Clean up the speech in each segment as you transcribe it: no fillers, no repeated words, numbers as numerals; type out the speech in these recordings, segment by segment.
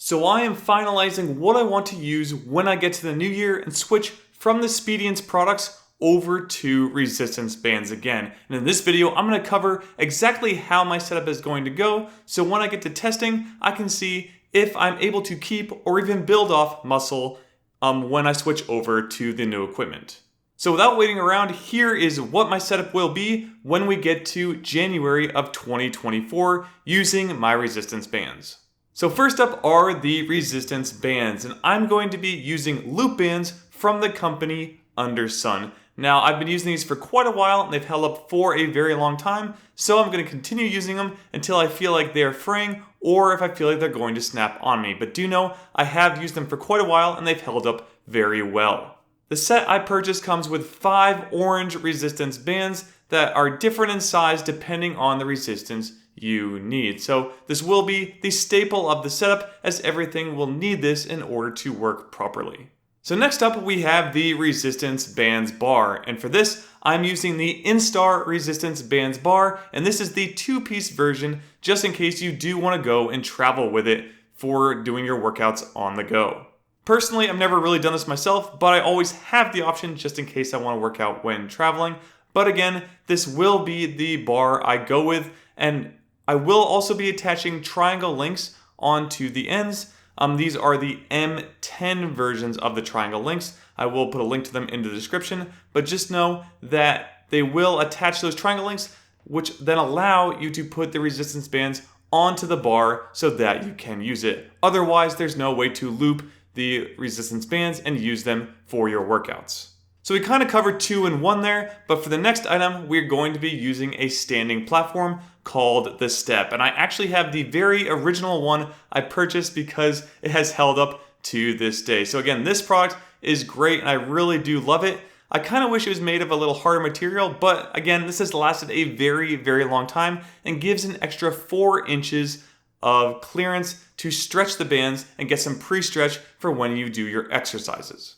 So I am finalizing what I want to use when I get to the new year and switch from the Speediance products over to resistance bands again. And in this video, I'm going to cover exactly how my setup is going to go, so when I get to testing, I can see if I'm able to keep or even build off muscle when I switch over to the new equipment. So without waiting around, here is what my setup will be when we get to January of 2024 using my resistance bands. So first up are the resistance bands, and I'm going to be using loop bands from the company Undersun. Now, I've been using these for quite a while and they've held up for a very long time, so I'm going to continue using them until I feel like they are fraying or if I feel like they're going to snap on me. But do know, I have used them for quite a while and they've held up very well. The set I purchased comes with 5 orange resistance bands that are different in size depending on the resistance you need. So this will be the staple of the setup, as everything will need this in order to work properly. So next up we have the resistance bands bar, and for this I'm using the Instar resistance bands bar, and this is the 2-piece version just in case you do want to go and travel with it for doing your workouts on the go. Personally, I've never really done this myself, but I always have the option just in case I want to work out when traveling. But again, this will be the bar I go with, and I will also be attaching triangle links onto the ends. These are the M10 versions of the triangle links. I will put a link to them in the description, but just know that they will attach those triangle links, which then allow you to put the resistance bands onto the bar so that you can use it. Otherwise, there's no way to loop the resistance bands and use them for your workouts. So we kind of covered 2 in 1 there, but for the next item, we're going to be using a standing platform called the Step. And I actually have the very original one I purchased because it has held up to this day. So again, this product is great and I really do love it. I kind of wish it was made of a little harder material, but again, this has lasted a very, very long time and gives an extra 4 inches of clearance to stretch the bands and get some pre-stretch for when you do your exercises.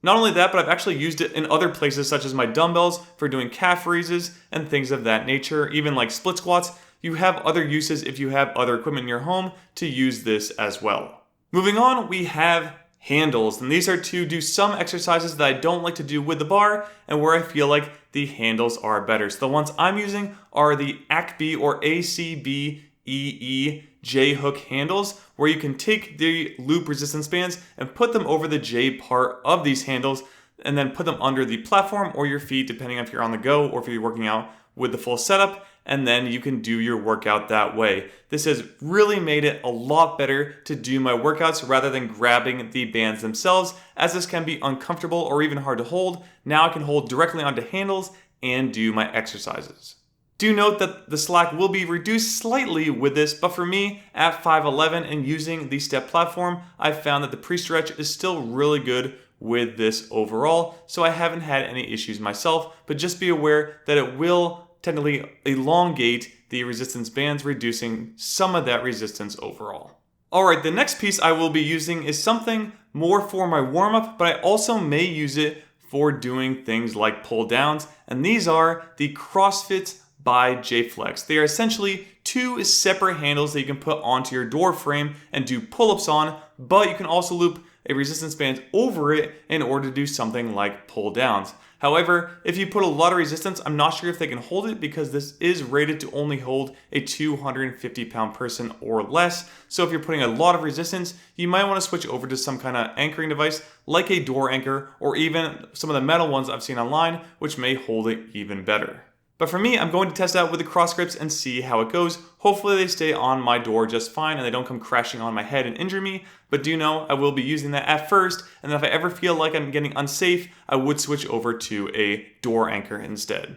Not only that, but I've actually used it in other places such as my dumbbells for doing calf raises and things of that nature, even like split squats. You have other uses if you have other equipment in your home to use this as well. Moving on, we have handles, and these are to do some exercises that I don't like to do with the bar and where I feel like the handles are better. So the ones I'm using are the ACB or ACBEE J-hook handles, where you can take the loop resistance bands and put them over the J part of these handles and then put them under the platform or your feet, depending on if you're on the go or if you're working out with the full setup, and then you can do your workout that way. This has really made it a lot better to do my workouts rather than grabbing the bands themselves, as this can be uncomfortable or even hard to hold. Now I can hold directly onto handles and do my exercises. Do note that the slack will be reduced slightly with this, but for me, at 5'11" and using the Step platform, I've found that the pre-stretch is still really good with this overall, so I haven't had any issues myself, but just be aware that it will technically elongate the resistance bands, reducing some of that resistance overall. Alright, the next piece I will be using is something more for my warm-up, but I also may use it for doing things like pull downs, and these are the CrossFit by J-Flex. They are essentially 2 separate handles that you can put onto your door frame and do pull-ups on, but you can also loop a resistance band over it in order to do something like pull downs. However, if you put a lot of resistance, I'm not sure if they can hold it because this is rated to only hold a 250-pound person or less. So if you're putting a lot of resistance, you might want to switch over to some kind of anchoring device like a door anchor or even some of the metal ones I've seen online, which may hold it even better. But for me, I'm going to test out with the cross grips and see how it goes. Hopefully they stay on my door just fine and they don't come crashing on my head and injure me. But do know I will be using that at first, and then if I ever feel like I'm getting unsafe, I would switch over to a door anchor instead.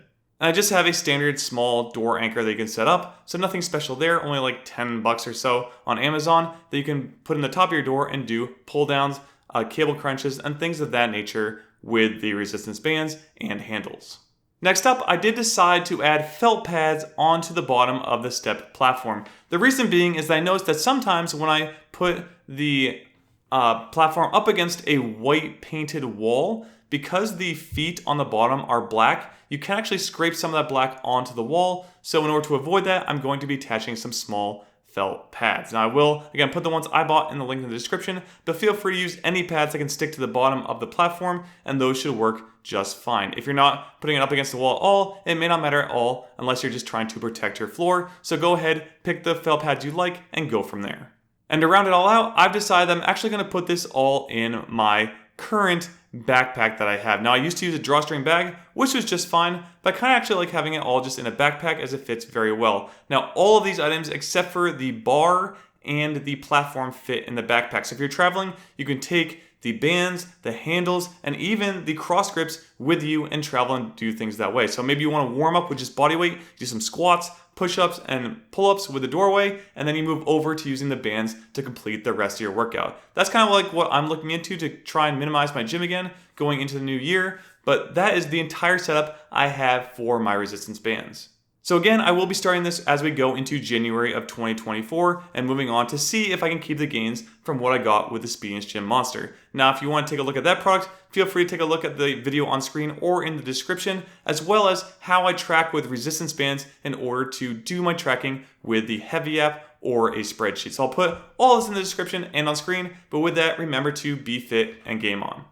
And I just have a standard small door anchor that you can set up, so nothing special there, only like $10 or so on Amazon that you can put in the top of your door and do pull downs, cable crunches, and things of that nature with the resistance bands and handles. Next up, I did decide to add felt pads onto the bottom of the Step platform. The reason being is that I noticed that sometimes when I put the platform up against a white painted wall, because the feet on the bottom are black, you can actually scrape some of that black onto the wall. So in order to avoid that, I'm going to be attaching some small felt pads. Now I will, again, put the ones I bought in the link in the description, but feel free to use any pads that can stick to the bottom of the platform, and those should work just fine. If you're not putting it up against the wall at all, it may not matter at all unless you're just trying to protect your floor. So go ahead, pick the felt pads you like, and go from there. And to round it all out, I've decided I'm actually going to put this all in my current backpack that I have. Now I used to use a drawstring bag, which was just fine, but I kind of actually like having it all just in a backpack as it fits very well. Now all of these items except for the bar and the platform fit in the backpack. So if you're traveling, you can take the bands, the handles, and even the cross grips with you and travel and do things that way. So maybe you want to warm up with just body weight, do some squats, push-ups, and pull-ups with the doorway, and then you move over to using the bands to complete the rest of your workout. That's kind of like what I'm looking into to try and minimize my gym again going into the new year, but that is the entire setup I have for my resistance bands. So again, I will be starting this as we go into January of 2024 and moving on to see if I can keep the gains from what I got with the Speediance Gym Monster. Now, if you want to take a look at that product, feel free to take a look at the video on screen or in the description, as well as how I track with resistance bands in order to do my tracking with the Heavy app or a spreadsheet. So I'll put all this in the description and on screen, but with that, remember to be fit and game on.